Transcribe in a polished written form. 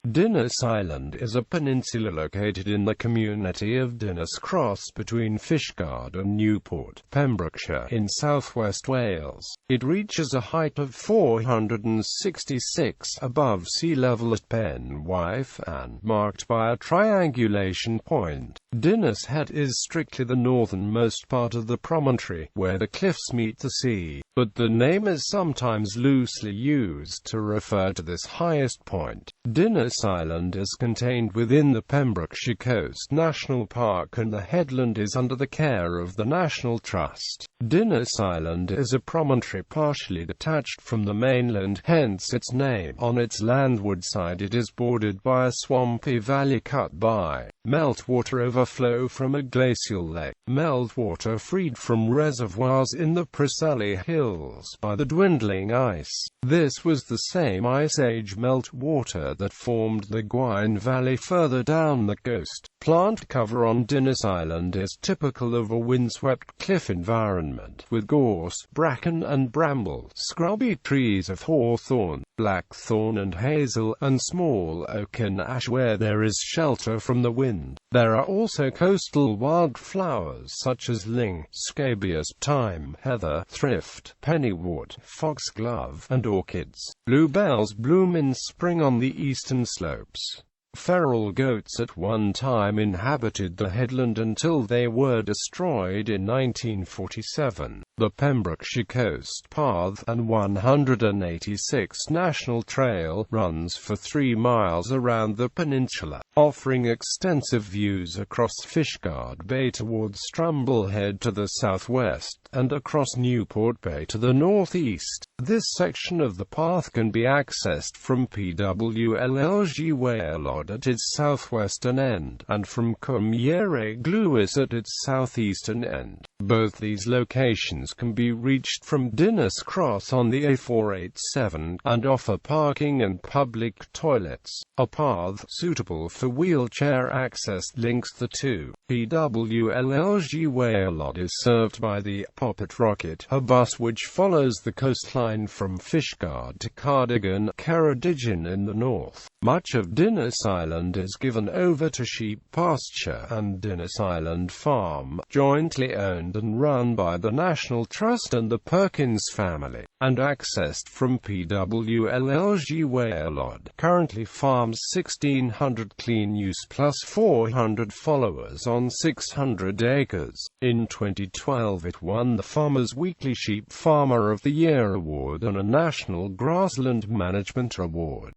Dinas Island is a peninsula located in the community of Dinas Cross between Fishguard and Newport, Pembrokeshire, in southwest Wales. It reaches a height of 466 above sea level at Penwith and marked by a triangulation point. Dinas Head is strictly the northernmost part of the promontory, where the cliffs meet the sea, but the name is sometimes loosely used to refer to this highest point. Dinas Island is contained within the Pembrokeshire Coast National Park, and the headland is under the care of the National Trust. Dinas Island is a promontory partially detached from the mainland, hence its name. On its landward side it is bordered by a swampy valley cut by meltwater overflow from a glacial lake. Meltwater freed from reservoirs in the Preseli Hills by the dwindling ice. This was the same Ice Age meltwater that formed the Hogyn Valley further down the coast. Plant cover on Dinas Island is typical of a windswept cliff environment, with gorse, bracken and bramble, scrubby trees of hawthorn, blackthorn and hazel, and small oak and ash where there is shelter from the wind. There are also coastal wildflowers such as ling, scabious, thyme, heather, thrift, pennywort, foxglove, and orchids. Bluebells bloom in spring on the eastern slopes. Feral goats at one time inhabited the headland until they were destroyed in 1947. The Pembrokeshire Coast Path and 186 National Trail runs for 3 miles around the peninsula, offering extensive views across Fishguard Bay towards Strumble Head to the southwest, and across Newport Bay to the northeast. This section of the path can be accessed from Hogyn Lleol at its southwestern end, and from Hogyn Lleol at its southeastern end. Both these locations can be reached from Dinas Cross on the A487, and offer parking and public toilets. A path suitable for wheelchair access links the two. Hogyn Lleol is served by the Poppet Rocket, a bus which follows the coastline from Fishguard to Ceredigion in the north. Much of Dinas Island is given over to sheep pasture, and Dinas Island Farm, jointly owned and run by the National Trust and the Perkins family, and accessed from Hogyn Lleol, currently farms 1,600 clean use plus 400 followers on 600 acres. In 2012 it won the Farmers Weekly Sheep Farmer of the Year award and a National Grassland Management award.